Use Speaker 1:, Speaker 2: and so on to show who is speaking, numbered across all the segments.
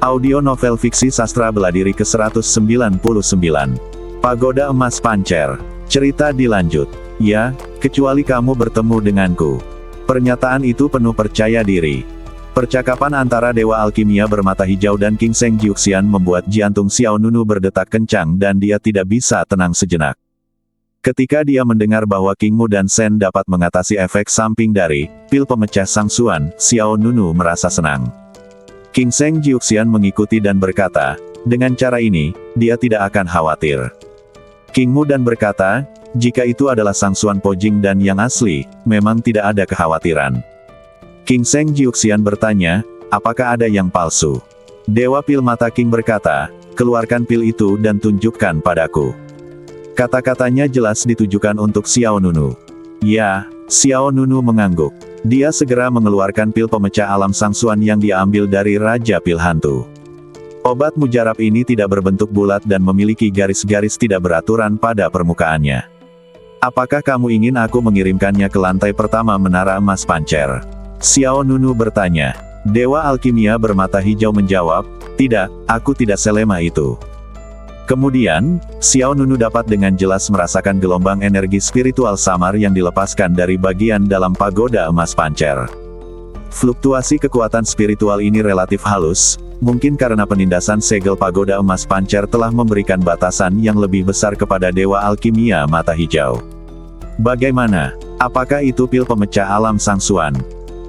Speaker 1: Audio novel fiksi sastra bela diri ke-199. Pagoda Emas Pancer. Cerita dilanjut. Ya, kecuali kamu bertemu denganku. Pernyataan itu penuh percaya diri. Percakapan antara Dewa Alkimia bermata hijau dan King Seng Jiuxian membuat jantung Xiao Nunu berdetak kencang dan dia tidak bisa tenang sejenak. Ketika dia mendengar bahwa King Mu dan Sen dapat mengatasi efek samping dari pil pemecah sangsuan, Xiao Nunu merasa senang. King Seng Jiuxian mengikuti dan berkata, dengan cara ini, dia tidak akan khawatir. King Mu dan berkata, jika itu adalah sangsuan Pojing dan yang asli, memang tidak ada kekhawatiran. King Seng Jiuxian bertanya, apakah ada yang palsu? Dewa Pil Mata King berkata, keluarkan pil itu dan tunjukkan padaku. Kata-katanya jelas ditujukan untuk Xiao Nunu. Ya, Xiao Nunu mengangguk. Dia segera mengeluarkan pil pemecah alam sangsuan yang dia ambil dari Raja Pil Hantu. Obat mujarab ini tidak berbentuk bulat dan memiliki garis-garis tidak beraturan pada permukaannya. Apakah kamu ingin aku mengirimkannya ke lantai pertama Menara Emas Pancer? Xiao Nunu bertanya. Dewa Alkimia bermata hijau menjawab, tidak, aku tidak selemah itu. Kemudian, Xiao Nunu dapat dengan jelas merasakan gelombang energi spiritual samar yang dilepaskan dari bagian dalam pagoda emas pancer. Fluktuasi kekuatan spiritual ini relatif halus, mungkin karena penindasan segel pagoda emas pancer telah memberikan batasan yang lebih besar kepada Dewa Alkimia mata hijau. Bagaimana? Apakah itu pil pemecah alam sangsuan?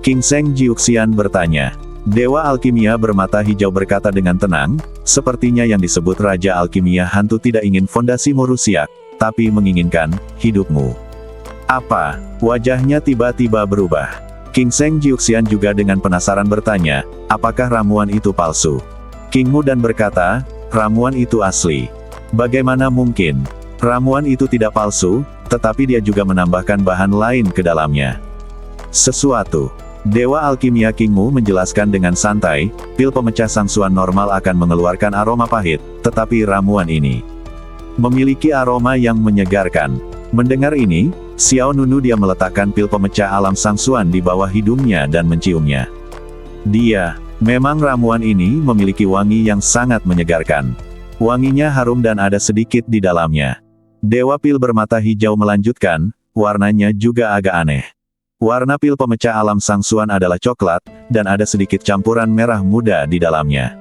Speaker 1: King Seng Jiuxian bertanya. Dewa Alkimia bermata hijau berkata dengan tenang, sepertinya yang disebut Raja Alkimia Hantu tidak ingin fondasimu rusak, tapi menginginkan hidupmu. Apa? Wajahnya tiba-tiba berubah. King Seng Jiuxian juga dengan penasaran bertanya, apakah ramuan itu palsu? King Mu dan berkata, ramuan itu asli. Bagaimana mungkin? Ramuan itu tidak palsu, tetapi dia juga menambahkan bahan lain ke dalamnya. Sesuatu. Dewa Alkimia King Mu menjelaskan dengan santai, pil pemecah sangsuan normal akan mengeluarkan aroma pahit, tetapi ramuan ini memiliki aroma yang menyegarkan. Mendengar ini, Xiao Nunu dia meletakkan pil pemecah alam sangsuan di bawah hidungnya dan menciumnya. Memang ramuan ini memiliki wangi yang sangat menyegarkan. Wanginya harum dan ada sedikit di dalamnya. Dewa Pil bermata hijau melanjutkan, warnanya juga agak aneh. Warna pil pemecah alam sangsuan adalah coklat, dan ada sedikit campuran merah muda di dalamnya.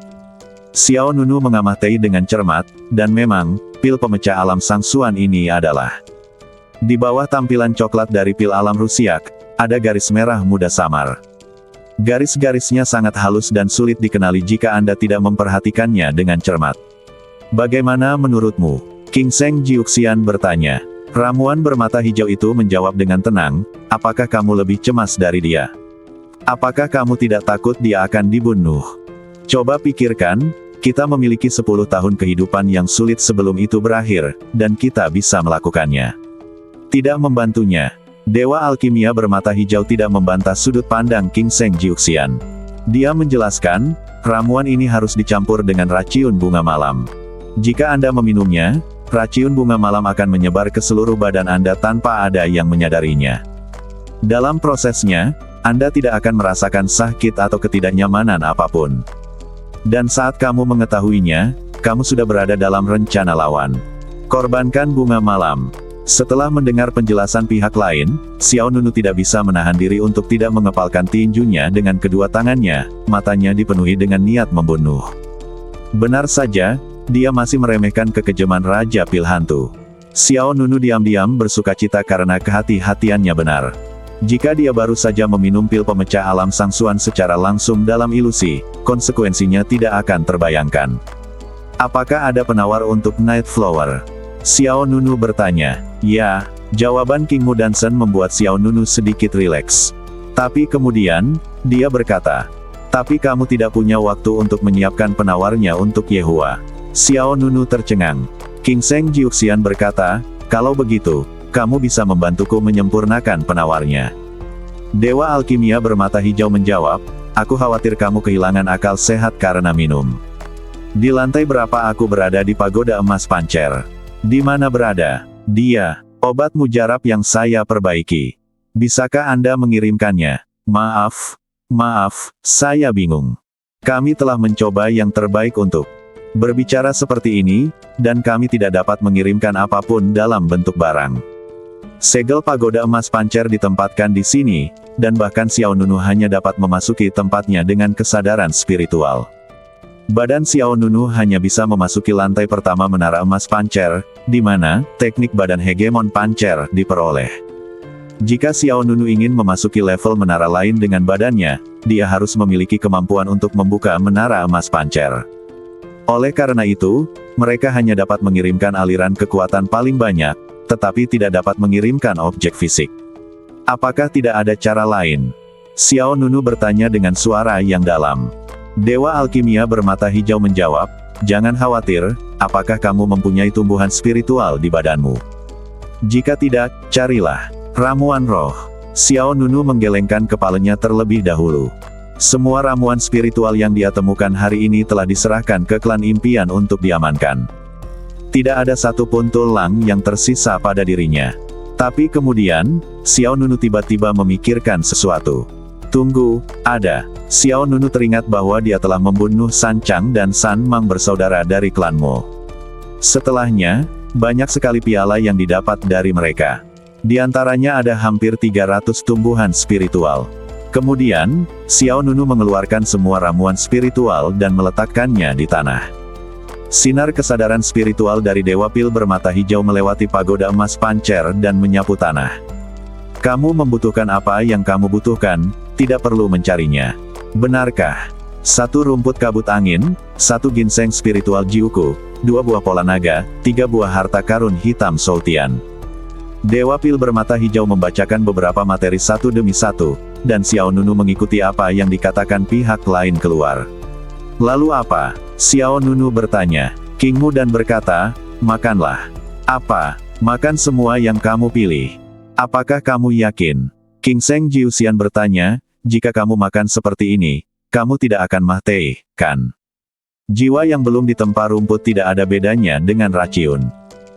Speaker 1: Xiao Nunu mengamati dengan cermat, dan memang, pil pemecah alam sangsuan ini adalah. Di bawah tampilan coklat dari pil alam rusiak, ada garis merah muda samar. Garis-garisnya sangat halus dan sulit dikenali jika Anda tidak memperhatikannya dengan cermat. Bagaimana menurutmu? King Seng Jiuxian bertanya. Ramuan bermata hijau itu menjawab dengan tenang, apakah kamu lebih cemas dari dia? Apakah kamu tidak takut dia akan dibunuh? Coba pikirkan, kita memiliki 10 tahun kehidupan yang sulit sebelum itu berakhir, dan kita bisa melakukannya. Tidak membantunya. Dewa Alkimia bermata hijau tidak membantah sudut pandang King Seng Jiuxian. Dia menjelaskan, ramuan ini harus dicampur dengan racun bunga malam. Jika Anda meminumnya, racun bunga malam akan menyebar ke seluruh badan Anda tanpa ada yang menyadarinya. Dalam prosesnya, Anda tidak akan merasakan sakit atau ketidaknyamanan apapun. Dan saat kamu mengetahuinya, kamu sudah berada dalam rencana lawan. Korbankan bunga malam. Setelah mendengar penjelasan pihak lain, Xiao Nunu tidak bisa menahan diri untuk tidak mengepalkan tinjunya dengan kedua tangannya, matanya dipenuhi dengan niat membunuh. Benar saja, dia masih meremehkan kekejaman Raja Pil Hantu. Xiao Nunu diam-diam bersukacita karena kehati-hatiannya benar. Jika dia baru saja meminum pil pemecah alam sangsuan secara langsung dalam ilusi, konsekuensinya tidak akan terbayangkan. Apakah ada penawar untuk Night Flower? Xiao Nunu bertanya. Ya, jawaban King Mu dan Sen membuat Xiao Nunu sedikit rileks. Tapi kemudian, dia berkata, tapi kamu tidak punya waktu untuk menyiapkan penawarnya untuk Yehua. Xiao Nunu tercengang. King Seng Jiuxian berkata, kalau begitu, kamu bisa membantuku menyempurnakan penawarnya. Dewa Alkimia bermata hijau menjawab, aku khawatir kamu kehilangan akal sehat karena minum. Di lantai berapa aku berada di pagoda emas pancer? Di mana berada? Dia, obat mujarab yang saya perbaiki. Bisakah Anda mengirimkannya? Maaf, saya bingung. Kami telah mencoba yang terbaik untuk berbicara seperti ini, dan kami tidak dapat mengirimkan apapun dalam bentuk barang. Segel pagoda emas pancer ditempatkan di sini, dan bahkan Xiao Nunu hanya dapat memasuki tempatnya dengan kesadaran spiritual. Badan Xiao Nunu hanya bisa memasuki lantai pertama menara emas pancer, di mana teknik badan hegemon pancer diperoleh. Jika Xiao Nunu ingin memasuki level menara lain dengan badannya, dia harus memiliki kemampuan untuk membuka menara emas pancer. Oleh karena itu, mereka hanya dapat mengirimkan aliran kekuatan paling banyak, tetapi tidak dapat mengirimkan objek fisik. Apakah tidak ada cara lain? Xiao Nunu bertanya dengan suara yang dalam. Dewa Alkimia bermata hijau menjawab, "Jangan khawatir, apakah kamu mempunyai tumbuhan spiritual di badanmu? Jika tidak, carilah ramuan roh." Xiao Nunu menggelengkan kepalanya terlebih dahulu. Semua ramuan spiritual yang dia temukan hari ini telah diserahkan ke klan impian untuk diamankan. Tidak ada satu pun tulang yang tersisa pada dirinya. Tapi kemudian, Xiao Nunu tiba-tiba memikirkan sesuatu. Tunggu, ada. Xiao Nunu teringat bahwa dia telah membunuh San Chang dan San Mang bersaudara dari klan Mo. Setelahnya, banyak sekali piala yang didapat dari mereka. Di antaranya ada hampir 300 tumbuhan spiritual. Kemudian, Xiao Nunu mengeluarkan semua ramuan spiritual dan meletakkannya di tanah. Sinar kesadaran spiritual dari Dewa Pil bermata hijau melewati pagoda emas pancer dan menyapu tanah. Kamu membutuhkan apa yang kamu butuhkan, tidak perlu mencarinya. Benarkah? 1 rumput kabut angin, 1 ginseng spiritual Jiuku, 2 buah pola naga, 3 buah harta karun hitam Soultian. Dewa Pil bermata hijau membacakan beberapa materi satu demi satu, dan Xiao Nunu mengikuti apa yang dikatakan pihak lain keluar. Lalu apa? Xiao Nunu bertanya. King Mu dan berkata, "Makanlah." "Apa?" "Makan semua yang kamu pilih." "Apakah kamu yakin?" King Seng Jiuxian bertanya, "Jika kamu makan seperti ini, kamu tidak akan mati, kan?" Jiwa yang belum ditempa rumput tidak ada bedanya dengan racun.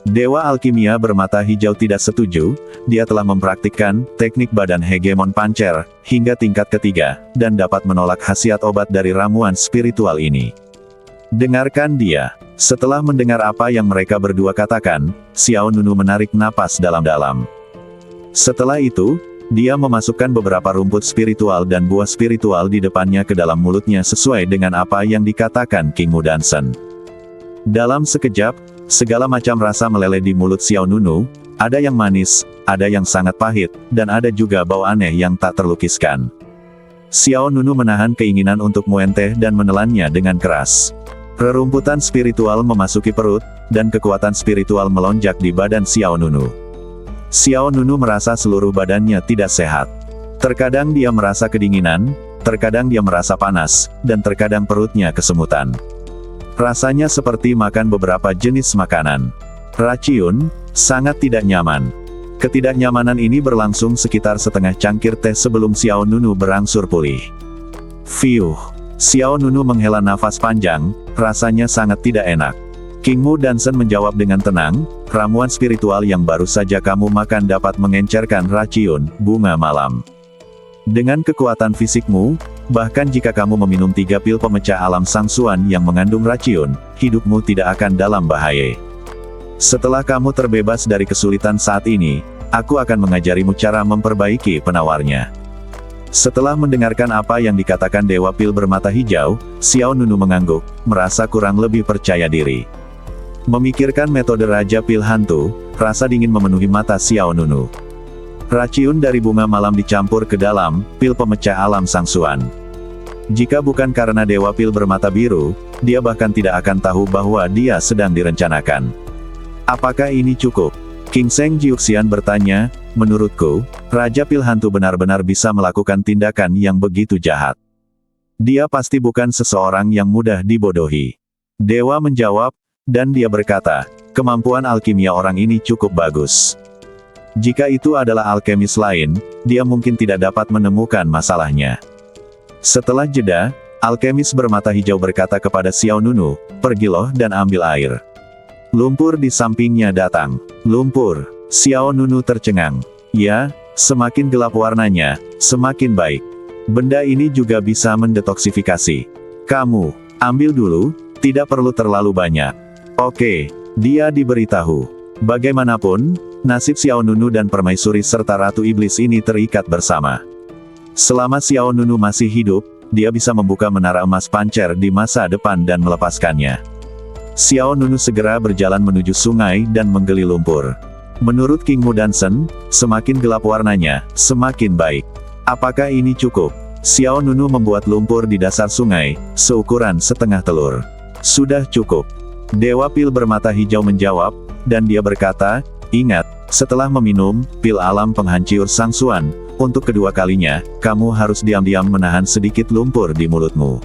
Speaker 1: Dewa Alkimia bermata hijau tidak setuju, dia telah mempraktikkan teknik badan hegemon pancer hingga tingkat ketiga, dan dapat menolak khasiat obat dari ramuan spiritual ini. Dengarkan dia. Setelah mendengar apa yang mereka berdua katakan, Xiao Nunu menarik napas dalam-dalam. Setelah itu, dia memasukkan beberapa rumput spiritual dan buah spiritual di depannya ke dalam mulutnya sesuai dengan apa yang dikatakan King Mu Dansen. Dalam sekejap, segala macam rasa meleleh di mulut Xiao Nunu, ada yang manis, ada yang sangat pahit, dan ada juga bau aneh yang tak terlukiskan. Xiao Nunu menahan keinginan untuk muenteh dan menelannya dengan keras. Rerumputan spiritual memasuki perut, dan kekuatan spiritual melonjak di badan Xiao Nunu. Xiao Nunu merasa seluruh badannya tidak sehat. Terkadang dia merasa kedinginan, terkadang dia merasa panas, dan terkadang perutnya kesemutan. Rasanya seperti makan beberapa jenis makanan. Racun, sangat tidak nyaman. Ketidaknyamanan ini berlangsung sekitar setengah cangkir teh sebelum Xiao Nunu berangsur pulih. Fiuh. Xiao Nunu menghela nafas panjang, rasanya sangat tidak enak. King Mu Dansen menjawab dengan tenang, "Ramuan spiritual yang baru saja kamu makan dapat mengencerkan racun, bunga malam. Dengan kekuatan fisikmu, bahkan jika kamu meminum 3 pil pemecah alam sangsuan yang mengandung racun, hidupmu tidak akan dalam bahaya. Setelah kamu terbebas dari kesulitan saat ini, aku akan mengajarimu cara memperbaiki penawarnya." Setelah mendengarkan apa yang dikatakan Dewa Pil bermata hijau, Xiao Nunu mengangguk, merasa kurang lebih percaya diri. Memikirkan metode Raja Pil Hantu, rasa dingin memenuhi mata Xiao Nunu. Racun dari bunga malam dicampur ke dalam pil pemecah alam sangsuan. Jika bukan karena Dewa Pil bermata biru, dia bahkan tidak akan tahu bahwa dia sedang direncanakan. Apakah ini cukup? King Seng Jiuxian bertanya, "Menurutku, Raja Pil Hantu benar-benar bisa melakukan tindakan yang begitu jahat. Dia pasti bukan seseorang yang mudah dibodohi." Dewa menjawab, dan dia berkata, "Kemampuan alkimia orang ini cukup bagus. Jika itu adalah alkemis lain, dia mungkin tidak dapat menemukan masalahnya." Setelah jeda, alkemis bermata hijau berkata kepada Xiao Nunu, "Pergilah dan ambil air." Lumpur di sampingnya datang. Lumpur. Xiao Nunu tercengang. Ya, semakin gelap warnanya, semakin baik. Benda ini juga bisa mendetoksifikasi. Kamu, ambil dulu, tidak perlu terlalu banyak. Oke, dia diberitahu. Bagaimanapun, nasib Xiao Nunu dan Permaisuri serta Ratu Iblis ini terikat bersama. Selama Xiao Nunu masih hidup, dia bisa membuka menara emas pancer di masa depan dan melepaskannya. Xiao Nunu segera berjalan menuju sungai dan menggali lumpur. Menurut King Mu Dansen, semakin gelap warnanya, semakin baik. Apakah ini cukup? Xiao Nunu membuat lumpur di dasar sungai, seukuran setengah telur. Sudah cukup. Dewa Pil bermata hijau menjawab, dan dia berkata, ingat, setelah meminum pil alam penghancur Sangsuan, untuk kedua kalinya, kamu harus diam-diam menahan sedikit lumpur di mulutmu.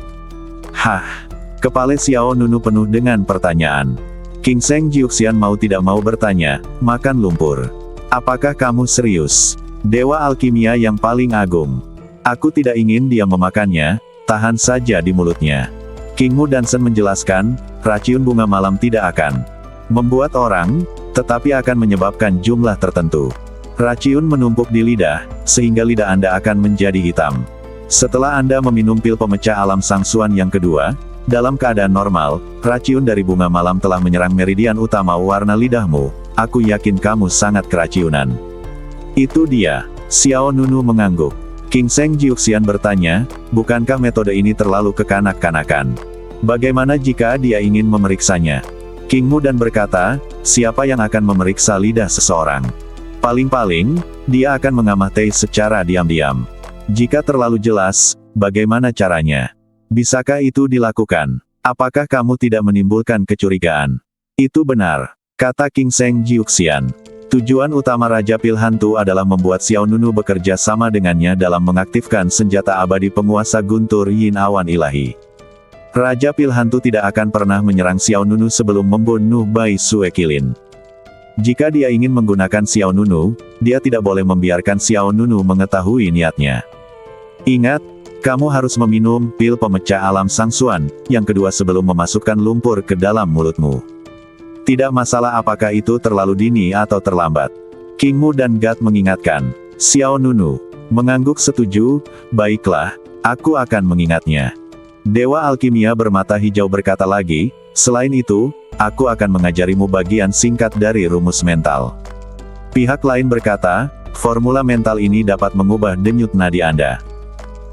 Speaker 1: Hah! Kepala Xiao Nunu penuh dengan pertanyaan. King Seng Jiuxian mau tidak mau bertanya, makan lumpur. Apakah kamu serius? Dewa alkimia yang paling agung. Aku tidak ingin dia memakannya, tahan saja di mulutnya. King Mu Dansen menjelaskan, racun bunga malam tidak akan membuat orang, tetapi akan menyebabkan jumlah tertentu. Racun menumpuk di lidah, sehingga lidah Anda akan menjadi hitam. Setelah Anda meminum pil pemecah alam Sangsuan yang kedua, dalam keadaan normal, racun dari bunga malam telah menyerang meridian utama warna lidahmu. Aku yakin kamu sangat keracunan. Itu dia. Xiao Nunu mengangguk. King Seng Jiuxian bertanya, bukankah metode ini terlalu kekanak-kanakan? Bagaimana jika dia ingin memeriksanya? King Mu dan berkata, siapa yang akan memeriksa lidah seseorang? Paling-paling, dia akan mengamati secara diam-diam. Jika terlalu jelas, bagaimana caranya? Bisakah itu dilakukan? Apakah kamu tidak menimbulkan kecurigaan? Itu benar, kata King Seng Jiuxian. Tujuan utama Raja Pil Hantu adalah membuat Xiao Nunu bekerja sama dengannya dalam mengaktifkan senjata abadi penguasa guntur Yin Awan Ilahi. Raja Pil Hantu tidak akan pernah menyerang Xiao Nunu sebelum membunuh Bai Sue Qilin. Jika dia ingin menggunakan Xiao Nunu, dia tidak boleh membiarkan Xiao Nunu mengetahui niatnya. Ingat, kamu harus meminum pil pemecah alam Sangsuan, yang kedua sebelum memasukkan lumpur ke dalam mulutmu. Tidak masalah apakah itu terlalu dini atau terlambat. King Mu dan God mengingatkan. Xiao Nunu mengangguk setuju, baiklah, aku akan mengingatnya. Dewa alkimia bermata hijau berkata lagi, selain itu, aku akan mengajarimu bagian singkat dari rumus mental. Pihak lain berkata, formula mental ini dapat mengubah denyut nadi Anda.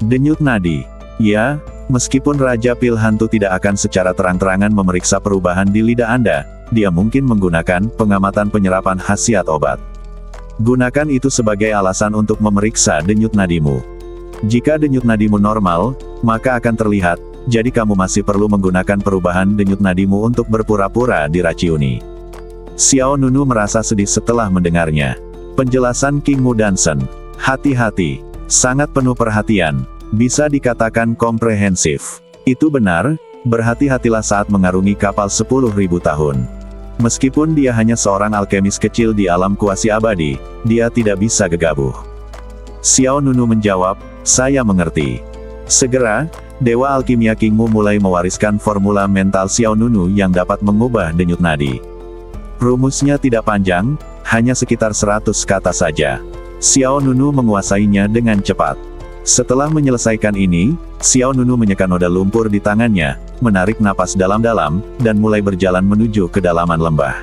Speaker 1: Denyut nadi. Ya, meskipun Raja Pil Hantu tidak akan secara terang-terangan memeriksa perubahan di lidah Anda, dia mungkin menggunakan pengamatan penyerapan khasiat obat. Gunakan itu sebagai alasan untuk memeriksa denyut nadimu. Jika denyut nadimu normal, maka akan terlihat, jadi kamu masih perlu menggunakan perubahan denyut nadimu untuk berpura-pura diracuni. Xiao Nunu merasa sedih setelah mendengarnya. Penjelasan King Mu Dansen. Hati-hati. Sangat penuh perhatian, bisa dikatakan komprehensif. Itu benar, berhati-hatilah saat mengarungi kapal 10.000 tahun. Meskipun dia hanya seorang alkemis kecil di alam kuasi abadi, dia tidak bisa gegabah. Xiao Nunu menjawab, saya mengerti. Segera, Dewa Alkimia King Mu mulai mewariskan formula mental Xiao Nunu yang dapat mengubah denyut nadi. Rumusnya tidak panjang, hanya sekitar 100 kata saja. Xiao Nunu menguasainya dengan cepat. Setelah menyelesaikan ini, Xiao Nunu menyekan noda lumpur di tangannya, menarik napas dalam-dalam, dan mulai berjalan menuju kedalaman lembah.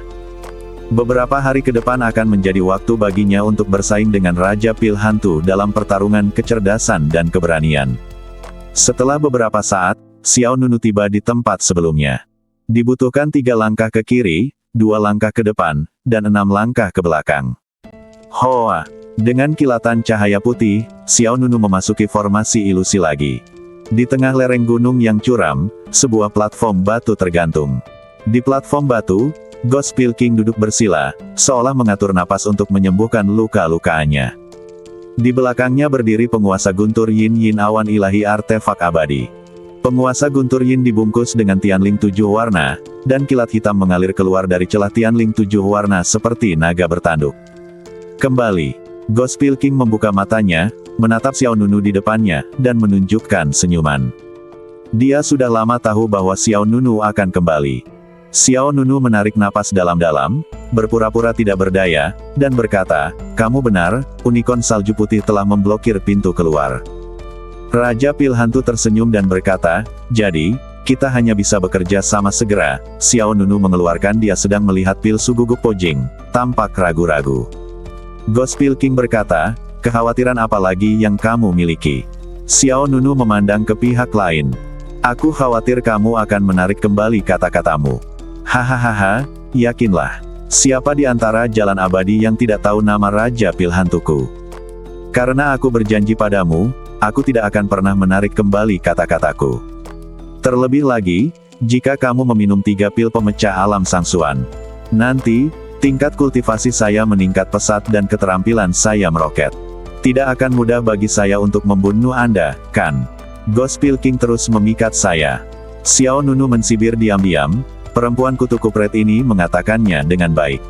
Speaker 1: Beberapa hari ke depan akan menjadi waktu baginya untuk bersaing dengan Raja Pil Hantu dalam pertarungan kecerdasan dan keberanian. Setelah beberapa saat, Xiao Nunu tiba di tempat sebelumnya. Dibutuhkan 3 langkah ke kiri, 2 langkah ke depan, dan 6 langkah ke belakang. Hoa! Dengan kilatan cahaya putih, Xiao Nunu memasuki formasi ilusi lagi. Di tengah lereng gunung yang curam, sebuah platform batu tergantung. Di platform batu, Ghost Pil King duduk bersila, seolah mengatur napas untuk menyembuhkan luka-lukaannya. Di belakangnya berdiri penguasa guntur Yin Yin Awan Ilahi artefak abadi. Penguasa guntur Yin dibungkus dengan tianling 7 warna, dan kilat hitam mengalir keluar dari celah tianling 7 warna seperti naga bertanduk. Kembali. Ghost Pil King membuka matanya, menatap Xiao Nunu di depannya, dan menunjukkan senyuman. Dia sudah lama tahu bahwa Xiao Nunu akan kembali. Xiao Nunu menarik napas dalam-dalam, berpura-pura tidak berdaya, dan berkata, kamu benar, unicorn salju putih telah memblokir pintu keluar. Raja Pil Hantu tersenyum dan berkata, jadi, kita hanya bisa bekerja sama segera. Xiao Nunu mengeluarkan dia sedang melihat pil Suguguk Pojing, tampak ragu-ragu. Ghost Pil King berkata, kekhawatiran apa lagi yang kamu miliki? Xiao Nunu memandang ke pihak lain. Aku khawatir kamu akan menarik kembali kata-katamu. Hahaha, yakinlah. Siapa di antara jalan abadi yang tidak tahu nama Raja Pil Hantuku? Karena aku berjanji padamu, aku tidak akan pernah menarik kembali kata-kataku. Terlebih lagi, jika kamu meminum 3 pil pemecah alam Sangsuan, nanti, tingkat kultivasi saya meningkat pesat dan keterampilan saya meroket. Tidak akan mudah bagi saya untuk membunuh Anda, kan? Ghost Pil King terus memikat saya. Xiao Nunu mensibir diam-diam, perempuan kutu kupret ini mengatakannya dengan baik.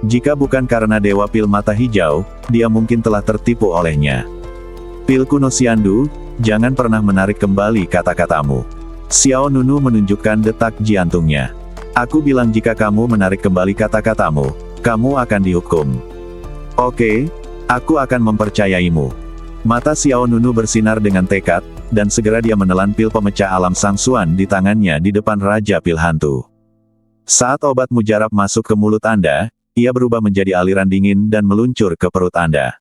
Speaker 1: Jika bukan karena Dewa Pil Mata Hijau, dia mungkin telah tertipu olehnya. Pil kuno Xiandu, jangan pernah menarik kembali kata-katamu. Xiao Nunu menunjukkan detak jantungnya. Aku bilang jika kamu menarik kembali kata-katamu, kamu akan dihukum. Oke, aku akan mempercayaimu. Mata Xiao Nunu bersinar dengan tekad, dan segera dia menelan pil pemecah alam Sangsuan di tangannya di depan Raja Pil Hantu. Saat obat mujarab masuk ke mulut Anda, ia berubah menjadi aliran dingin dan meluncur ke perut Anda.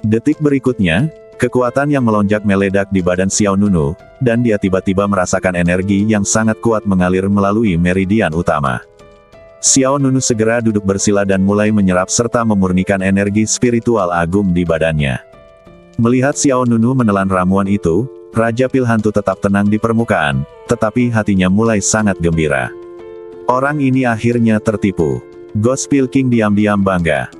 Speaker 1: Detik berikutnya, kekuatan yang melonjak meledak di badan Xiao Nunu, dan dia tiba-tiba merasakan energi yang sangat kuat mengalir melalui meridian utama. Xiao Nunu segera duduk bersila dan mulai menyerap serta memurnikan energi spiritual agung di badannya. Melihat Xiao Nunu menelan ramuan itu, Raja Pil Hantu tetap tenang di permukaan, tetapi hatinya mulai sangat gembira. Orang ini akhirnya tertipu. Ghost Pil King diam-diam bangga.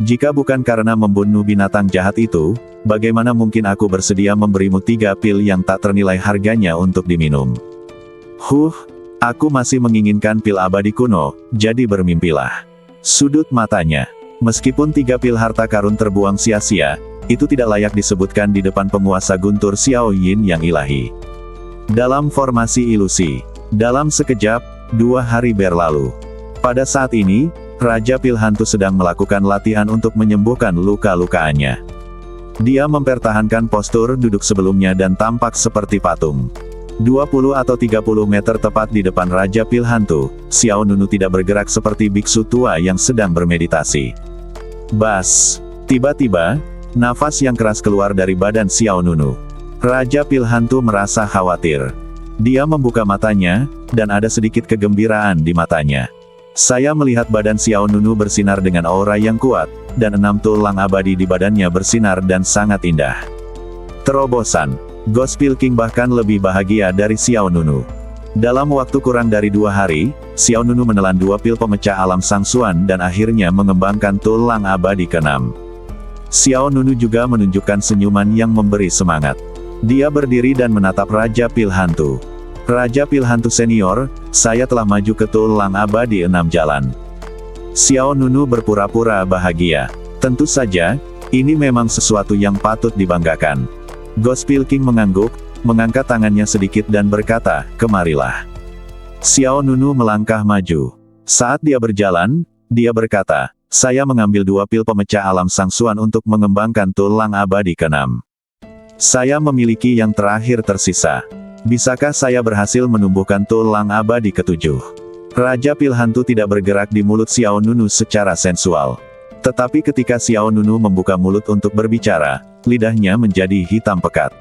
Speaker 1: Jika bukan karena membunuh binatang jahat itu, bagaimana mungkin aku bersedia memberimu 3 pil yang tak ternilai harganya untuk diminum? Aku masih menginginkan pil abadi kuno, jadi bermimpilah. Sudut matanya. Meskipun 3 pil harta karun terbuang sia-sia, itu tidak layak disebutkan di depan penguasa guntur Xiao Yin yang ilahi. Dalam formasi ilusi. Dalam sekejap, 2 hari berlalu. Pada saat ini, Raja Pil Hantu sedang melakukan latihan untuk menyembuhkan luka-lukaannya. Dia mempertahankan postur duduk sebelumnya dan tampak seperti patung. 20 atau 30 meter tepat di depan Raja Pil Hantu, Xiao Nunu tidak bergerak seperti biksu tua yang sedang bermeditasi. Bas! Tiba-tiba, nafas yang keras keluar dari badan Xiao Nunu. Raja Pil Hantu merasa khawatir. Dia membuka matanya, dan ada sedikit kegembiraan di matanya. Saya melihat badan Xiao Nunu bersinar dengan aura yang kuat, dan 6 tulang abadi di badannya bersinar dan sangat indah. Terobosan. Ghost Pil King bahkan lebih bahagia dari Xiao Nunu. Dalam waktu kurang dari 2 hari, Xiao Nunu menelan 2 pil pemecah alam Sangsuan dan akhirnya mengembangkan tulang abadi ke-6. Xiao Nunu juga menunjukkan senyuman yang memberi semangat. Dia berdiri dan menatap Raja Pil Hantu. Raja Pil Hantu senior, saya telah maju ke tulang abadi 6 jalan. Xiao Nunu berpura-pura bahagia. Tentu saja, ini memang sesuatu yang patut dibanggakan. Ghost Pil King mengangguk, mengangkat tangannya sedikit dan berkata, kemarilah. Xiao Nunu melangkah maju. Saat dia berjalan, dia berkata, saya mengambil 2 pil pemecah alam Sangsuan untuk mengembangkan tulang abadi ke-6. Saya memiliki yang terakhir tersisa. Bisakah saya berhasil menumbuhkan tulang abadi ke-7? Raja Pil Hantu tidak bergerak di mulut Xiao Nunu secara sensual. Tetapi ketika Xiao Nunu membuka mulut untuk berbicara, lidahnya menjadi hitam pekat.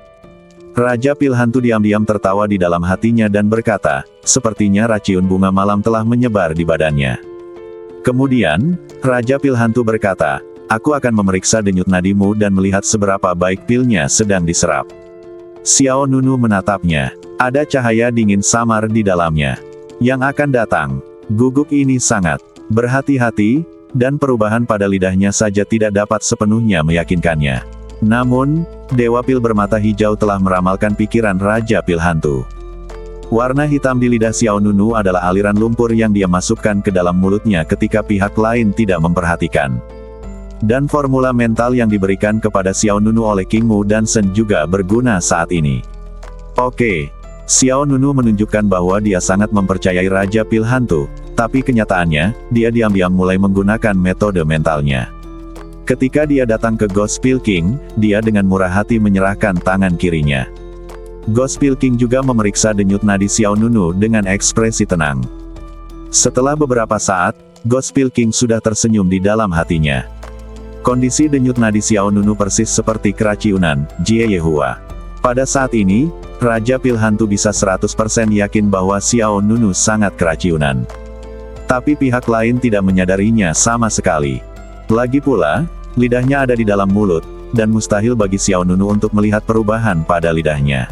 Speaker 1: Raja Pil Hantu diam-diam tertawa di dalam hatinya dan berkata, sepertinya raciun bunga malam telah menyebar di badannya. Kemudian, Raja Pil Hantu berkata, aku akan memeriksa denyut nadimu dan melihat seberapa baik pilnya sedang diserap. Xiao Nunu menatapnya. Ada cahaya dingin samar di dalamnya. Yang akan datang. Guguk ini sangat berhati-hati, dan perubahan pada lidahnya saja tidak dapat sepenuhnya meyakinkannya. Namun, Dewa Pil bermata hijau telah meramalkan pikiran Raja Pil Hantu. Warna hitam di lidah Xiao Nunu adalah aliran lumpur yang dia masukkan ke dalam mulutnya ketika pihak lain tidak memperhatikan. Dan formula mental yang diberikan kepada Xiao Nunu oleh King Mu dan Shen juga berguna saat ini. Oke. Xiao Nunu menunjukkan bahwa dia sangat mempercayai Raja Pil Hantu, tapi kenyataannya, dia diam-diam mulai menggunakan metode mentalnya. Ketika dia datang ke Gospel King, dia dengan murah hati menyerahkan tangan kirinya. Gospel King juga memeriksa denyut nadi Xiao Nunu dengan ekspresi tenang. Setelah beberapa saat, Gospel King sudah tersenyum di dalam hatinya. Kondisi denyut nadi Xiao Nunu persis seperti keracunan, Jie Yehua. Pada saat ini, Raja Pil Hantu bisa 100% yakin bahwa Xiao Nunu sangat keracunan. Tapi pihak lain tidak menyadarinya sama sekali. Lagi pula, lidahnya ada di dalam mulut, dan mustahil bagi Xiao Nunu untuk melihat perubahan pada lidahnya.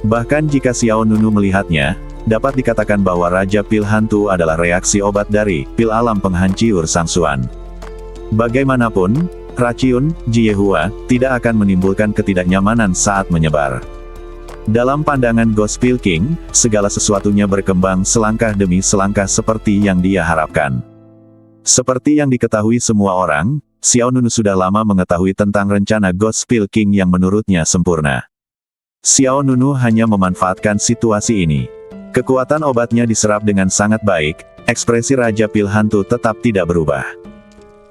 Speaker 1: Bahkan jika Xiao Nunu melihatnya, dapat dikatakan bahwa Raja Pil Hantu adalah reaksi obat dari pil alam penghancur sangsuan. Bagaimanapun, racun, Jiehua, tidak akan menimbulkan ketidaknyamanan saat menyebar. Dalam pandangan Gospel King, segala sesuatunya berkembang selangkah demi selangkah seperti yang dia harapkan. Seperti yang diketahui semua orang, Xiao Nunu sudah lama mengetahui tentang rencana Gospel King yang menurutnya sempurna. Xiao Nunu hanya memanfaatkan situasi ini. Kekuatan obatnya diserap dengan sangat baik, ekspresi Raja Pil Hantu tetap tidak berubah.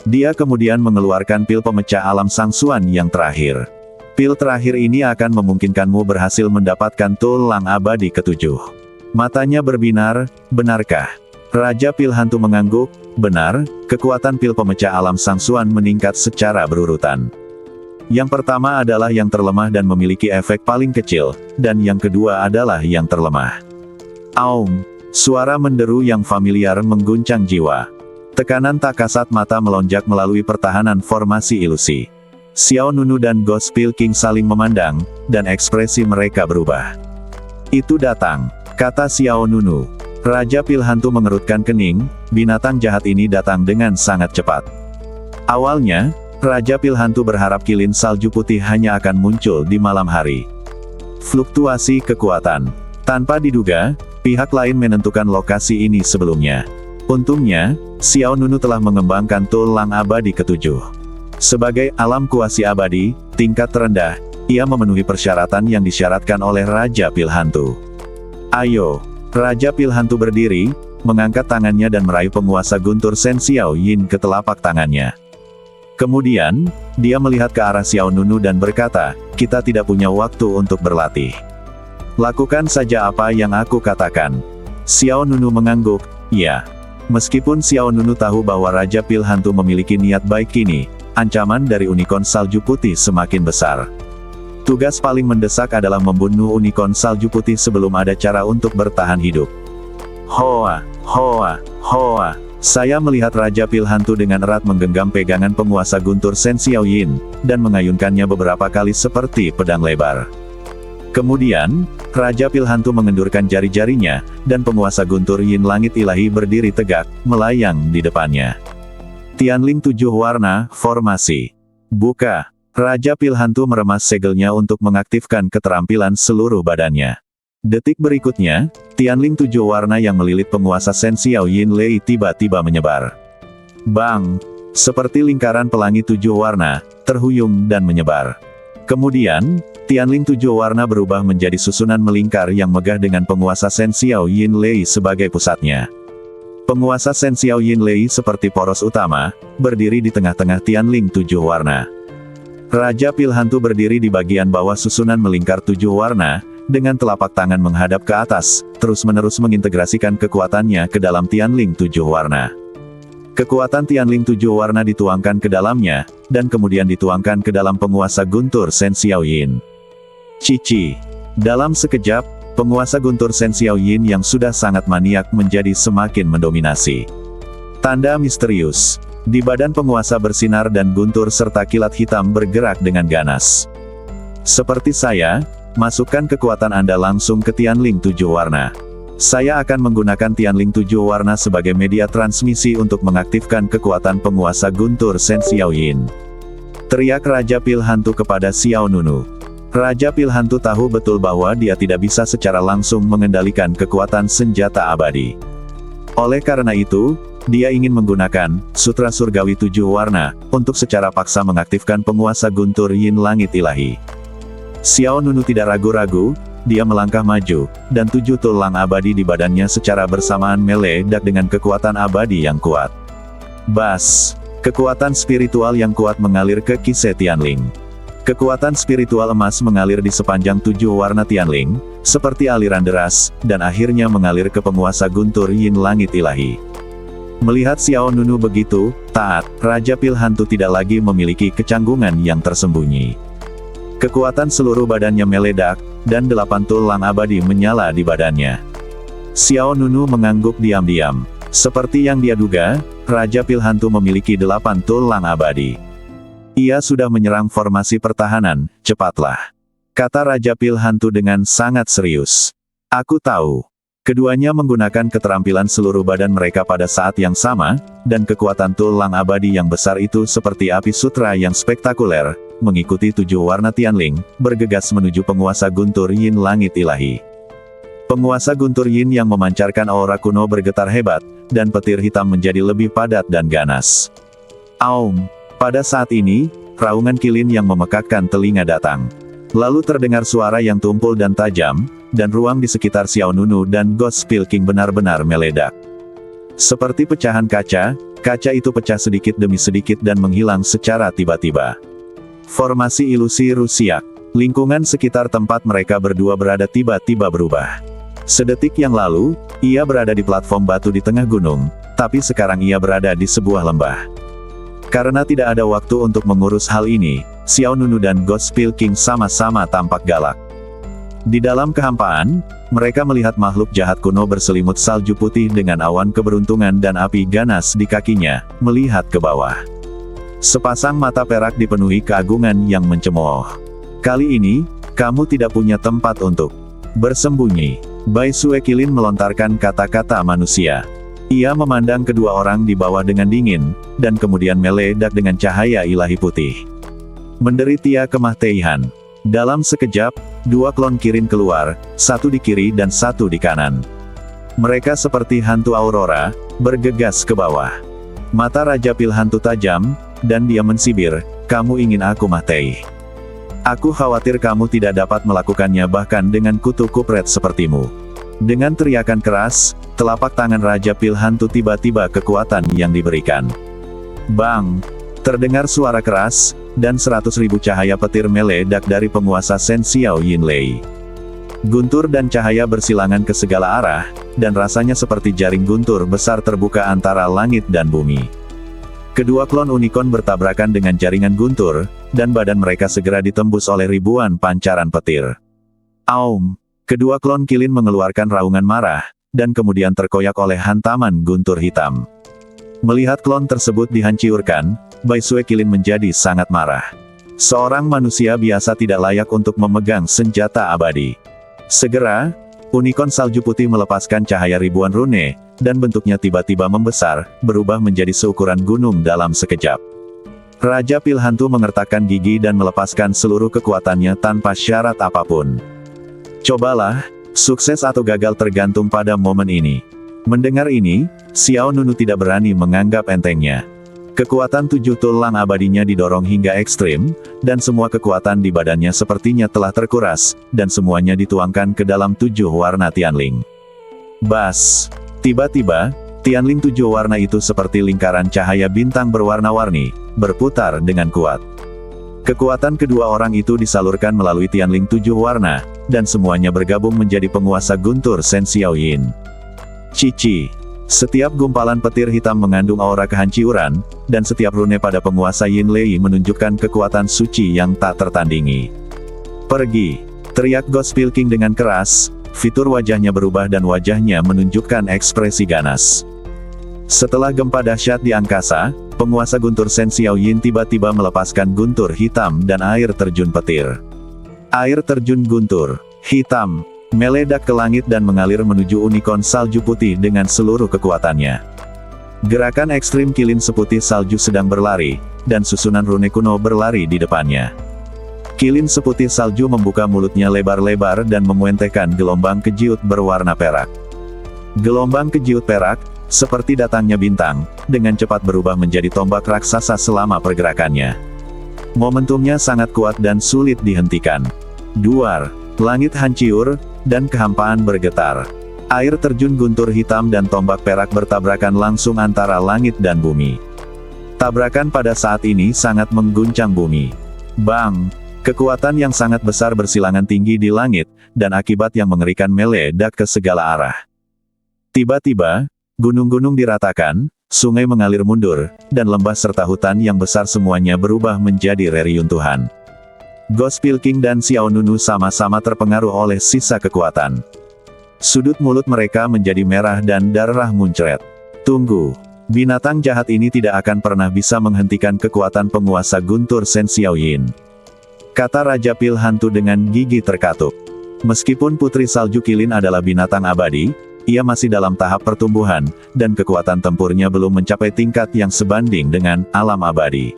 Speaker 1: Dia kemudian mengeluarkan pil pemecah alam sangsuan yang terakhir. Pil terakhir ini akan memungkinkanmu berhasil mendapatkan tulang abadi ketujuh. Matanya berbinar, benarkah? Raja Pil Hantu mengangguk, benar, kekuatan pil pemecah alam sangsuan meningkat secara berurutan. Yang pertama adalah yang terlemah dan memiliki efek paling kecil, dan yang kedua adalah yang terlemah. Aum, suara menderu yang familiar mengguncang jiwa. Tekanan tak kasat mata melonjak melalui pertahanan formasi ilusi. Xiao Nunu dan Gospel King saling memandang, dan ekspresi mereka berubah. Itu datang, kata Xiao Nunu. Raja Pil Hantu mengerutkan kening, binatang jahat ini datang dengan sangat cepat. Awalnya, Raja Pil Hantu berharap kilin salju putih hanya akan muncul di malam hari. Fluktuasi kekuatan. Tanpa diduga, pihak lain menentukan lokasi ini sebelumnya. Untungnya, Xiao Nunu telah mengembangkan tulang abadi ketujuh. Sebagai alam kuasi abadi, tingkat terendah, ia memenuhi persyaratan yang disyaratkan oleh Raja Pil Hantu. Ayo, Raja Pil Hantu berdiri, mengangkat tangannya dan meraih penguasa guntur Sen Xiao Yin ke telapak tangannya. Kemudian, dia melihat ke arah Xiao Nunu dan berkata, kita tidak punya waktu untuk berlatih. Lakukan saja apa yang aku katakan. Xiao Nunu mengangguk, ya. Meskipun Xiao Nunu tahu bahwa Raja Pil Hantu memiliki niat baik kini, ancaman dari unicorn salju putih semakin besar. Tugas paling mendesak adalah membunuh unicorn salju putih sebelum ada cara untuk bertahan hidup. Hoa, hoa, hoa. Saya melihat Raja Pil Hantu dengan erat menggenggam pegangan penguasa guntur Sen Xiao Yin, dan mengayunkannya beberapa kali seperti pedang lebar. Kemudian, Raja Pil Hantu mengendurkan jari-jarinya, dan penguasa guntur Yin langit ilahi berdiri tegak, melayang di depannya. Tianling 7 warna, formasi. Buka. Raja Pil Hantu meremas segelnya untuk mengaktifkan keterampilan seluruh badannya. Detik berikutnya, Tianling 7 warna yang melilit penguasa Sen Xiao Yin Lei tiba-tiba menyebar. Bang! Seperti lingkaran pelangi 7 warna, terhuyung dan menyebar. Kemudian, Tianling 7 warna berubah menjadi susunan melingkar yang megah dengan penguasa Sen Xiao Yin Lei sebagai pusatnya. Penguasa Sen Xiao Yin Lei seperti poros utama, berdiri di tengah-tengah Tianling 7 warna. Raja Pil Hantu berdiri di bagian bawah susunan melingkar 7 warna, dengan telapak tangan menghadap ke atas, terus-menerus mengintegrasikan kekuatannya ke dalam Tianling 7 warna. Kekuatan Tianling 7 warna dituangkan ke dalamnya, dan kemudian dituangkan ke dalam penguasa guntur Sen Xiao Yin. Cici. Dalam sekejap, penguasa guntur Sen Xiao Yin yang sudah sangat maniak menjadi semakin mendominasi. Tanda misterius. Di badan penguasa bersinar dan guntur serta kilat hitam bergerak dengan ganas. Seperti saya, masukkan kekuatan Anda langsung ke Tianling 7 warna. Saya akan menggunakan Tianling 7 warna sebagai media transmisi untuk mengaktifkan kekuatan penguasa guntur Sen Xiao Yin. Teriak Raja Pil Hantu kepada Xiao Nunu. Raja Pil Hantu tahu betul bahwa dia tidak bisa secara langsung mengendalikan kekuatan senjata abadi. Oleh karena itu, dia ingin menggunakan Sutra Surgawi 7 warna, untuk secara paksa mengaktifkan penguasa guntur Yin Langit Ilahi. Xiao Nunu tidak ragu-ragu, dia melangkah maju, dan 7 tulang abadi di badannya secara bersamaan meledak dengan kekuatan abadi yang kuat. Bas! Kekuatan spiritual yang kuat mengalir ke Qise Tianling. Kekuatan spiritual emas mengalir di sepanjang 7 warna Tianling, seperti aliran deras, dan akhirnya mengalir ke penguasa guntur yin langit ilahi. Melihat Xiao Nunu begitu taat, Raja Pil Hantu tidak lagi memiliki kecanggungan yang tersembunyi. Kekuatan seluruh badannya meledak, dan 8 tulang abadi menyala di badannya. Xiao Nunu mengangguk diam-diam. Seperti yang dia duga, Raja Pil Hantu memiliki 8 tulang abadi. Ia sudah menyerang formasi pertahanan, cepatlah. Kata Raja Pil Hantu dengan sangat serius. Aku tahu. Keduanya menggunakan keterampilan seluruh badan mereka pada saat yang sama, dan kekuatan tulang abadi yang besar itu seperti api sutra yang spektakuler, mengikuti 7 warna Tianling, bergegas menuju penguasa guntur yin langit ilahi. Penguasa guntur yin yang memancarkan aura kuno bergetar hebat, dan petir hitam menjadi lebih padat dan ganas. Aum! Pada saat ini, raungan kilin yang memekakkan telinga datang. Lalu terdengar suara yang tumpul dan tajam, dan ruang di sekitar Xiao Nunu dan Ghost Pilking benar-benar meledak. Seperti pecahan kaca, kaca itu pecah sedikit demi sedikit dan menghilang secara tiba-tiba. Formasi ilusi Rusiak. Lingkungan sekitar tempat mereka berdua berada tiba-tiba berubah. Sedetik yang lalu, ia berada di platform batu di tengah gunung, tapi sekarang ia berada di sebuah lembah. Karena tidak ada waktu untuk mengurus hal ini, Xiao Nunu dan Ghost Pilking sama-sama tampak galak. Di dalam kehampaan, mereka melihat makhluk jahat kuno berselimut salju putih dengan awan keberuntungan dan api ganas di kakinya, melihat ke bawah. Sepasang mata perak dipenuhi keagungan yang mencemooh. Kali ini, kamu tidak punya tempat untuk bersembunyi. Bai Sue Qilin melontarkan kata-kata manusia. Ia memandang kedua orang di bawah dengan dingin, dan kemudian meledak dengan cahaya ilahi putih. Menderit ia Kemah Teihan. Dalam sekejap, 2 klon Kirin keluar, satu di kiri dan satu di kanan. Mereka seperti hantu aurora, bergegas ke bawah. Mata Raja Pil Hantu tajam, dan dia mensibir, kamu ingin aku mati? Aku khawatir kamu tidak dapat melakukannya bahkan dengan kutu kupret sepertimu. Dengan teriakan keras, telapak tangan Raja Pil Hantu tiba-tiba kekuatan yang diberikan. Bang! Terdengar suara keras, dan 100.000 cahaya petir meledak dari penguasa Shen Xiao Yinlei. Guntur dan cahaya bersilangan ke segala arah, dan rasanya seperti jaring guntur besar terbuka antara langit dan bumi. Kedua klon unicorn bertabrakan dengan jaringan guntur, dan badan mereka segera ditembus oleh ribuan pancaran petir. Aum! Kedua klon Qilin mengeluarkan raungan marah, dan kemudian terkoyak oleh hantaman guntur hitam. Melihat klon tersebut dihancurkan, Bai Sue Qilin menjadi sangat marah. Seorang manusia biasa tidak layak untuk memegang senjata abadi. Segera, unicorn salju putih melepaskan cahaya ribuan rune, dan bentuknya tiba-tiba membesar, berubah menjadi seukuran gunung dalam sekejap. Raja Pil Hantu mengertakkan gigi dan melepaskan seluruh kekuatannya tanpa syarat apapun. Cobalah, sukses atau gagal tergantung pada momen ini. Mendengar ini, Xiao Nunu tidak berani menganggap entengnya. Kekuatan 7 tulang abadinya didorong hingga ekstrim, dan semua kekuatan di badannya sepertinya telah terkuras, dan semuanya dituangkan ke dalam 7 warna Tianling. Bas! Tiba-tiba, Tianling 7 warna itu seperti lingkaran cahaya bintang berwarna-warni, berputar dengan kuat. Kekuatan kedua orang itu disalurkan melalui Tianling 7 warna, dan semuanya bergabung menjadi penguasa guntur Shen Xiao Yin. Cici. Setiap gumpalan petir hitam mengandung aura kehancuran, dan setiap rune pada penguasa Yinlei menunjukkan kekuatan suci yang tak tertandingi. Pergi! Teriak Ghost Pilking dengan keras, fitur wajahnya berubah dan wajahnya menunjukkan ekspresi ganas. Setelah gempa dahsyat di angkasa, penguasa guntur Shen Xiao Yin tiba-tiba melepaskan guntur hitam dan air terjun petir. Air terjun guntur hitam meledak ke langit dan mengalir menuju unicorn salju putih dengan seluruh kekuatannya. Gerakan ekstrim Qilin seputih salju sedang berlari, dan susunan rune kuno berlari di depannya. Qilin seputih salju membuka mulutnya lebar-lebar dan memuentekan gelombang kejiut berwarna perak. Gelombang kejiut perak, seperti datangnya bintang, dengan cepat berubah menjadi tombak raksasa selama pergerakannya. Momentumnya sangat kuat dan sulit dihentikan. Duar, langit hancur, dan kehampaan bergetar. Air terjun guntur hitam dan tombak perak bertabrakan langsung antara langit dan bumi. Tabrakan pada saat ini sangat mengguncang bumi. Bang! Kekuatan yang sangat besar bersilangan tinggi di langit, dan akibat yang mengerikan meledak ke segala arah. Tiba-tiba, gunung-gunung diratakan, sungai mengalir mundur, dan lembah serta hutan yang besar semuanya berubah menjadi reruntuhan. Ghost Pilking dan Xiao Nunu sama-sama terpengaruh oleh sisa kekuatan. Sudut mulut mereka menjadi merah dan darah muncrat. Tunggu. Binatang jahat ini tidak akan pernah bisa menghentikan kekuatan penguasa Guntur Sen Xiaoyin. Kata Raja Pil Hantu dengan gigi terkatup. Meskipun Putri Salju Kilin adalah binatang abadi, ia masih dalam tahap pertumbuhan, dan kekuatan tempurnya belum mencapai tingkat yang sebanding dengan alam abadi.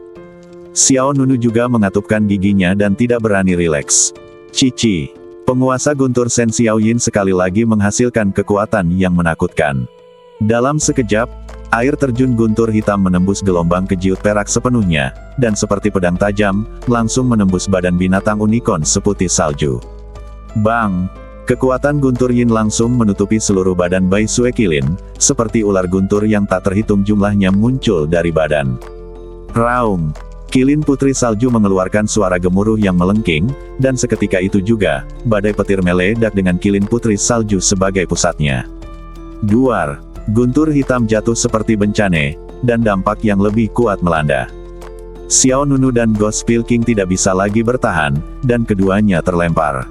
Speaker 1: Xiao Nunu juga mengatupkan giginya dan tidak berani rileks. Cici. Penguasa Guntur Sen Xiaoyin sekali lagi menghasilkan kekuatan yang menakutkan. Dalam sekejap, air terjun guntur hitam menembus gelombang kejiut perak sepenuhnya, dan seperti pedang tajam, langsung menembus badan binatang unicorn seputih salju. Bang! Kekuatan guntur yin langsung menutupi seluruh badan Bai Sue Kilin, seperti ular guntur yang tak terhitung jumlahnya muncul dari badan. Raung! Kilin Putri Salju mengeluarkan suara gemuruh yang melengking, dan seketika itu juga, badai petir meledak dengan Kilin Putri Salju sebagai pusatnya. Duar! Guntur hitam jatuh seperti bencana, dan dampak yang lebih kuat melanda. Xiao Nunu dan Ghost Pilking tidak bisa lagi bertahan, dan keduanya terlempar.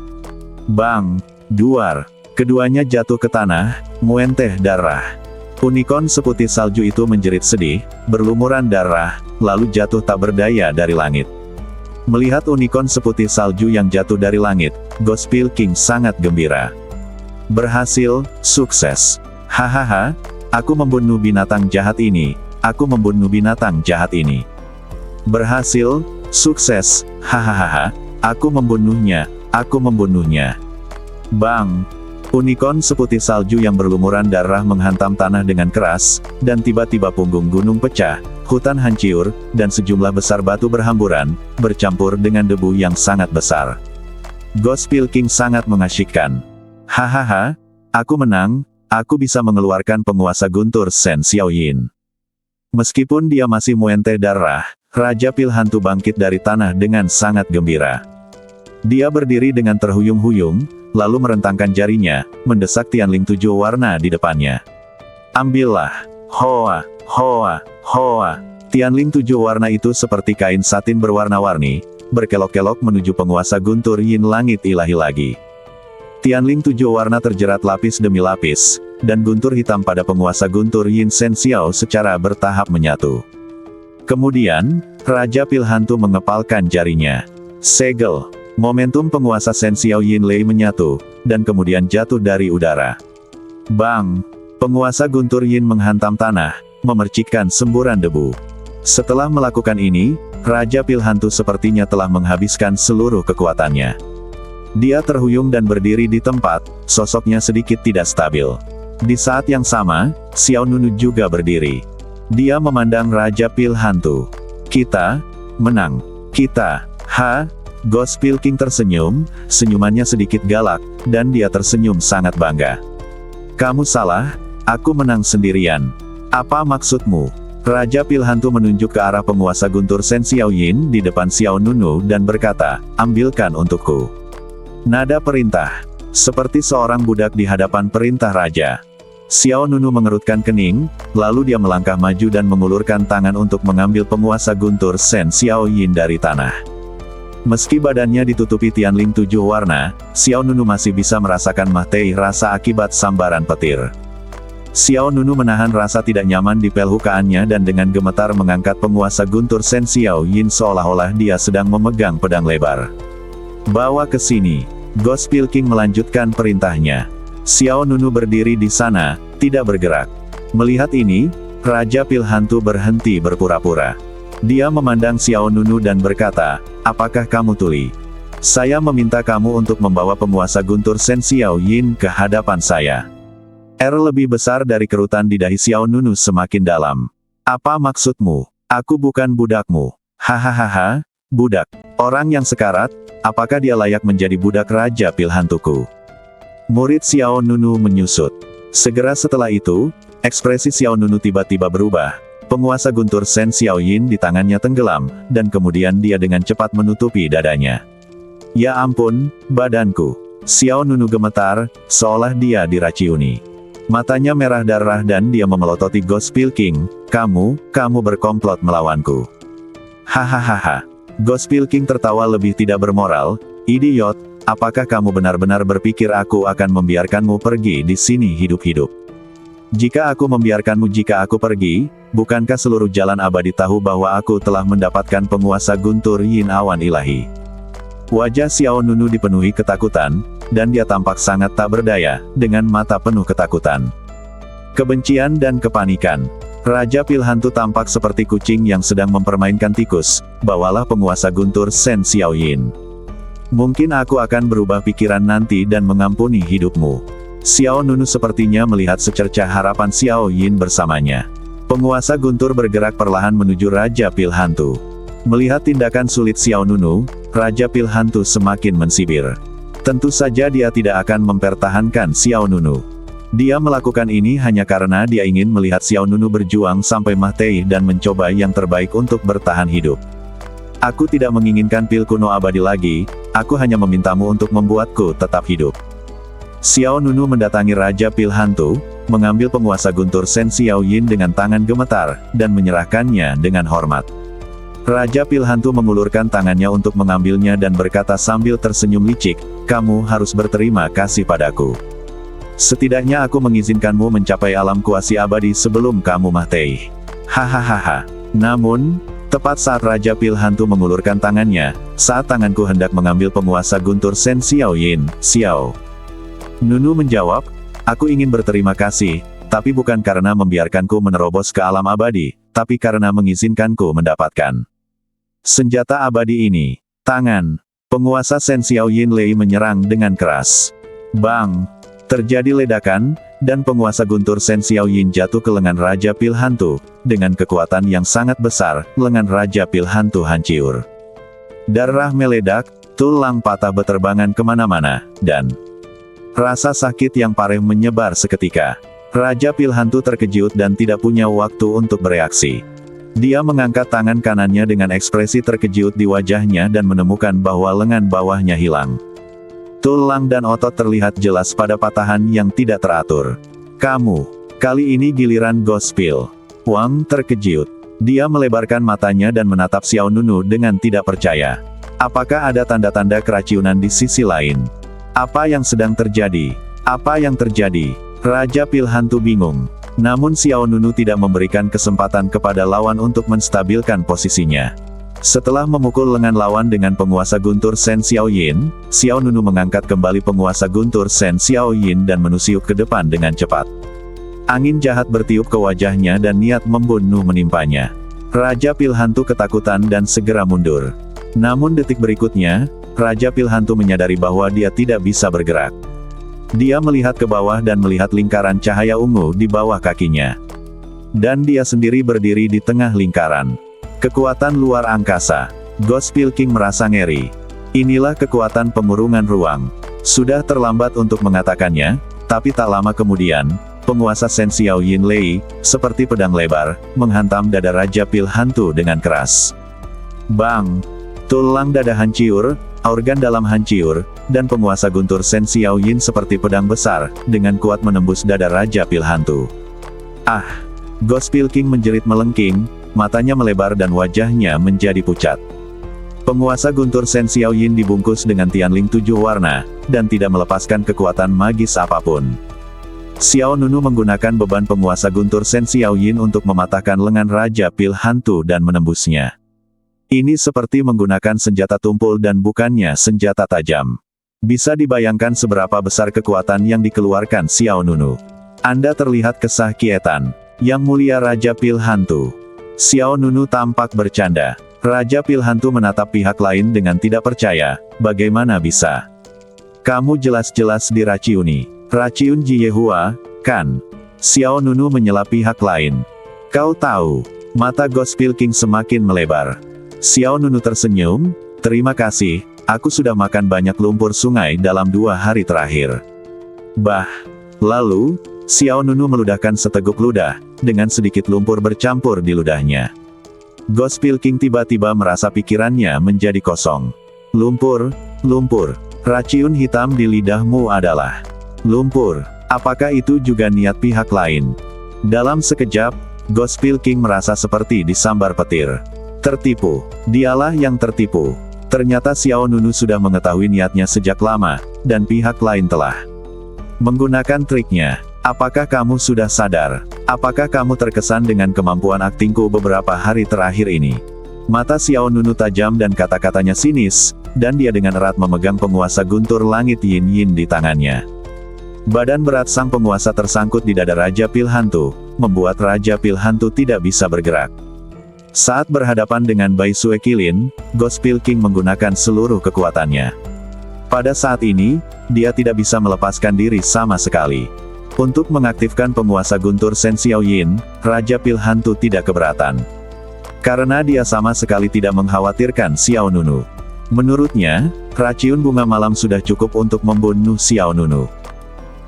Speaker 1: Bang! Duar! Keduanya jatuh ke tanah, muenteh darah. Unicorn seputih salju itu menjerit sedih, berlumuran darah, lalu jatuh tak berdaya dari langit. Melihat unicorn seputih salju yang jatuh dari langit, Ghost Pilking sangat gembira. Berhasil, sukses. Hahaha, aku membunuh binatang jahat ini, aku membunuh binatang jahat ini. Berhasil, sukses, hahaha, aku membunuhnya, aku membunuhnya. Bang! Unicorn seputih salju yang berlumuran darah menghantam tanah dengan keras, dan tiba-tiba punggung gunung pecah, hutan hancur, dan sejumlah besar batu berhamburan, bercampur dengan debu yang sangat besar. Ghost Pilking sangat mengasyikkan. Hahaha, aku menang. Aku bisa mengeluarkan penguasa Guntur Sen Xiaoyin. Meskipun dia masih muenteh darah, Raja Pil Hantu bangkit dari tanah dengan sangat gembira. Dia berdiri dengan terhuyung-huyung, lalu merentangkan jarinya, mendesak Tianling 7 warna di depannya. Ambillah. Hoa, hoa, hoa. Tianling 7 warna itu seperti kain satin berwarna-warni, berkelok-kelok menuju penguasa Guntur Yin langit ilahi lagi. Tianling 7 warna terjerat lapis demi lapis, dan guntur hitam pada penguasa Guntur Yin Sen Xiao secara bertahap menyatu. Kemudian, Raja Pil Hantu mengepalkan jarinya. Segel. Momentum penguasa Sen Xiao Yin Lei menyatu, dan kemudian jatuh dari udara. Bang! Penguasa Guntur Yin menghantam tanah, memercikkan semburan debu. Setelah melakukan ini, Raja Pil Hantu sepertinya telah menghabiskan seluruh kekuatannya. Dia terhuyung dan berdiri di tempat, sosoknya sedikit tidak stabil. Di saat yang sama, Xiao Nunu juga berdiri. Dia memandang Raja Pil Hantu. Kita menang. Kita, ha? Ghost Pilking tersenyum, senyumannya sedikit galak, dan dia tersenyum sangat bangga. Kamu salah, aku menang sendirian. Apa maksudmu? Raja Pil Hantu menunjuk ke arah penguasa Guntur Sen Xiaoyin di depan Xiao Nunu dan berkata, ambilkan untukku. Nada perintah. Seperti seorang budak di hadapan perintah raja. Xiao Nunu mengerutkan kening, lalu dia melangkah maju dan mengulurkan tangan untuk mengambil penguasa Guntur Sen Xiaoyin dari tanah. Meski badannya ditutupi Tianling 7 warna, Xiao Nunu masih bisa merasakan matei rasa akibat sambaran petir. Xiao Nunu menahan rasa tidak nyaman di pelhukaannya dan dengan gemetar mengangkat penguasa Guntur Sen Xiaoyin seolah-olah dia sedang memegang pedang lebar. Bawa ke sini. Ghost Pilking melanjutkan perintahnya. Xiao Nunu berdiri di sana, tidak bergerak. Melihat ini, Raja Pil Hantu berhenti berpura-pura. Dia memandang Xiao Nunu dan berkata, apakah kamu tuli? Saya meminta kamu untuk membawa penguasa Guntur Sen Xiaoyin ke hadapan saya. Lebih besar dari kerutan di dahi Xiao Nunu semakin dalam. Apa maksudmu? Aku bukan budakmu. Hahaha, budak. Orang yang sekarat, apakah dia layak menjadi budak Raja Pil Hantuku? Murid Xiao Nunu menyusut. Segera setelah itu, ekspresi Xiao Nunu tiba-tiba berubah. Penguasa guntur Sen Xiaoyin di tangannya tenggelam, dan kemudian dia dengan cepat menutupi dadanya. Ya ampun, badanku. Xiao Nunu gemetar, seolah dia diraciuni. Matanya merah darah dan dia memelototi Ghost Pilking. Kamu berkomplot melawanku. Hahaha. Ghost Pilking tertawa lebih tidak bermoral. Idiot, apakah kamu benar-benar berpikir aku akan membiarkanmu pergi di sini hidup-hidup? Jika aku membiarkanmu jika aku pergi, bukankah seluruh jalan abadi tahu bahwa aku telah mendapatkan penguasa guntur Yin awan ilahi? Wajah Xiao Nunu dipenuhi ketakutan, dan dia tampak sangat tak berdaya, dengan mata penuh ketakutan, kebencian dan kepanikan. Raja Pil Hantu tampak seperti kucing yang sedang mempermainkan tikus. Bawalah penguasa guntur Sen Xiaoyin. Mungkin aku akan berubah pikiran nanti dan mengampuni hidupmu. Xiao Nunu sepertinya melihat secercah harapan Xiao Yin bersamanya. Penguasa guntur bergerak perlahan menuju Raja Pil Hantu. Melihat tindakan sulit Xiao Nunu, Raja Pil Hantu semakin mensibir. Tentu saja dia tidak akan mempertahankan Xiao Nunu. Dia melakukan ini hanya karena dia ingin melihat Xiao Nunu berjuang sampai mati dan mencoba yang terbaik untuk bertahan hidup. Aku tidak menginginkan pil kuno abadi lagi, aku hanya memintamu untuk membuatku tetap hidup. Xiao Nunu mendatangi Raja Pil Hantu, mengambil penguasa guntur Sen Xiaoyin dengan tangan gemetar, dan menyerahkannya dengan hormat. Raja Pil Hantu mengulurkan tangannya untuk mengambilnya dan berkata sambil tersenyum licik, kamu harus berterima kasih padaku. Setidaknya aku mengizinkanmu mencapai alam kuasi abadi sebelum kamu mati. Hahaha. Namun, tepat saat Raja Pil Hantu mengulurkan tangannya, saat tanganku hendak mengambil penguasa guntur Sen Xiaoyin, Xiao Nunu menjawab, aku ingin berterima kasih, tapi bukan karena membiarkanku menerobos ke alam abadi, tapi karena mengizinkanku mendapatkan senjata abadi ini. Tangan penguasa Sen Xiaoyin Lei menyerang dengan keras. Bang! Terjadi ledakan, dan penguasa guntur Sen Xiaoyin jatuh ke lengan Raja Pil Hantu. Dengan kekuatan yang sangat besar, lengan Raja Pil Hantu hancur. Darah meledak, tulang patah beterbangan kemana-mana, dan rasa sakit yang parah menyebar seketika. Raja Pil Hantu terkejut dan tidak punya waktu untuk bereaksi. Dia mengangkat tangan kanannya dengan ekspresi terkejut di wajahnya dan menemukan bahwa lengan bawahnya hilang. Tulang dan otot terlihat jelas pada patahan yang tidak teratur. Kali ini giliran Ghost Pil. Wang terkejut. Dia melebarkan matanya dan menatap Xiao Nunu dengan tidak percaya. Apakah ada tanda-tanda keracunan di sisi lain? Apa yang sedang terjadi? Apa yang terjadi? Raja Pil Hantu bingung. Namun Xiao Nunu tidak memberikan kesempatan kepada lawan untuk menstabilkan posisinya. Setelah memukul lengan lawan dengan penguasa guntur Sen Xiaoyin, Xiao Nunu mengangkat kembali penguasa guntur Sen Xiaoyin dan menusuk ke depan dengan cepat. Angin jahat bertiup ke wajahnya dan niat membunuh menimpanya. Raja Pil Hantu ketakutan dan segera mundur. Namun detik berikutnya, Raja Pil Hantu menyadari bahwa dia tidak bisa bergerak. Dia melihat ke bawah dan melihat lingkaran cahaya ungu di bawah kakinya. Dan dia sendiri berdiri di tengah lingkaran. Kekuatan luar angkasa. Ghost Pilking merasa ngeri. Inilah kekuatan pengurungan ruang. Sudah terlambat untuk mengatakannya, tapi tak lama kemudian, penguasa Sen Xiaoyin Lei, seperti pedang lebar, menghantam dada Raja Pil Hantu dengan keras. Bang! Tulang dada hancur, organ dalam hancur, dan penguasa guntur Sen Xiaoyin seperti pedang besar, dengan kuat menembus dada Raja Pil Hantu. Ah! Ghost Pilking menjerit melengking, matanya melebar dan wajahnya menjadi pucat. Penguasa guntur Sen Xiaoyin dibungkus dengan tianling 7 warna, dan tidak melepaskan kekuatan magis apapun. Xiao Nunu menggunakan beban penguasa guntur Sen Xiaoyin untuk mematahkan lengan Raja Pil Hantu dan menembusnya. Ini seperti menggunakan senjata tumpul dan bukannya senjata tajam. Bisa dibayangkan seberapa besar kekuatan yang dikeluarkan Xiao Nunu. Anda terlihat kesah kietan. Yang mulia Raja Pil Hantu. Xiao Nunu tampak bercanda. Raja Pil Hantu menatap pihak lain dengan tidak percaya, bagaimana bisa? Kamu jelas-jelas diraciuni. Raciun Ji Yehua, kan? Xiao Nunu menyela pihak lain. Kau tahu. Mata Ghost Pilking semakin melebar. Xiao Nunu tersenyum, terima kasih, aku sudah makan banyak lumpur sungai dalam 2 hari terakhir. Lalu, Xiao Nunu meludahkan seteguk ludah, dengan sedikit lumpur bercampur di ludahnya. Gospel King tiba-tiba merasa pikirannya menjadi kosong. Lumpur, lumpur. Raciun hitam di lidahmu adalah lumpur. Apakah itu juga niat pihak lain? Dalam sekejap, Gospel King merasa seperti disambar petir. Tertipu. Dialah yang tertipu. Ternyata Xiao Nunu sudah mengetahui niatnya sejak lama, dan pihak lain telah menggunakan triknya. Apakah kamu sudah sadar? Apakah kamu terkesan dengan kemampuan aktingku beberapa hari terakhir ini? Mata Xiao Nunu tajam dan kata-katanya sinis, dan dia dengan erat memegang penguasa guntur langit Yin Yin di tangannya. Badan berat sang penguasa tersangkut di dada Raja Pil Hantu, membuat Raja Pil Hantu tidak bisa bergerak. Saat berhadapan dengan Bai Sue Qilin, Gospel King menggunakan seluruh kekuatannya. Pada saat ini, dia tidak bisa melepaskan diri sama sekali. Untuk mengaktifkan penguasa guntur Shen Xiaoyin, Raja Pil Hantu tidak keberatan. Karena dia sama sekali tidak mengkhawatirkan Xiao Nunu. Menurutnya, raciun bunga malam sudah cukup untuk membunuh Xiao Nunu.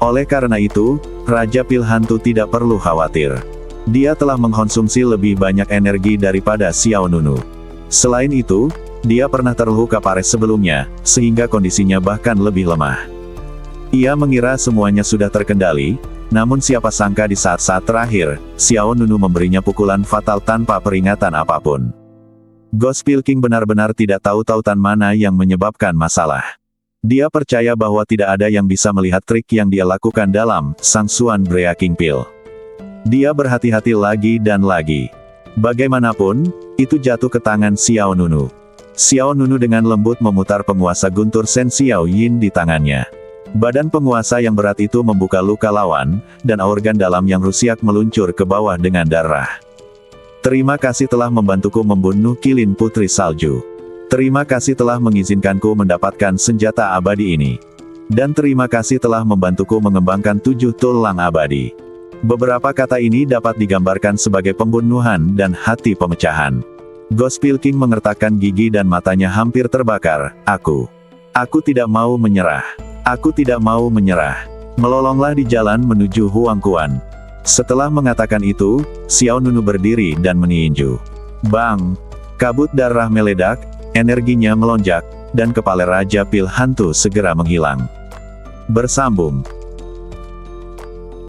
Speaker 1: Oleh karena itu, Raja Pil Hantu tidak perlu khawatir. Dia telah mengkonsumsi lebih banyak energi daripada Xiao Nunu. Selain itu, dia pernah terluka parah sebelumnya, sehingga kondisinya bahkan lebih lemah. Ia mengira semuanya sudah terkendali, namun siapa sangka di saat-saat terakhir, Xiao Nunu memberinya pukulan fatal tanpa peringatan apapun. Gospel King benar-benar tidak tahu tautan mana yang menyebabkan masalah. Dia percaya bahwa tidak ada yang bisa melihat trik yang dia lakukan dalam Sang Xuan Breaking Pill. Dia berhati-hati lagi dan lagi. Bagaimanapun, itu jatuh ke tangan Xiao Nunu. Xiao Nunu dengan lembut memutar penguasa guntur Shen Xiaoyin di tangannya. Badan penguasa yang berat itu membuka luka lawan, dan organ dalam yang rusak meluncur ke bawah dengan darah. Terima kasih telah membantuku membunuh Qilin Putri Salju. Terima kasih telah mengizinkanku mendapatkan senjata abadi ini. Dan terima kasih telah membantuku mengembangkan 7 tulang abadi. Beberapa kata ini dapat digambarkan sebagai pembunuhan dan hati pemecahan. Gospel King mengertakkan gigi dan matanya hampir terbakar. Aku tidak mau menyerah. Aku tidak mau menyerah. Melolonglah di jalan menuju Huangquan. Setelah mengatakan itu, Xiao Nunu berdiri dan meninju. Bang! Kabut darah meledak, energinya melonjak, dan kepala Raja Pil Hantu segera menghilang. Bersambung.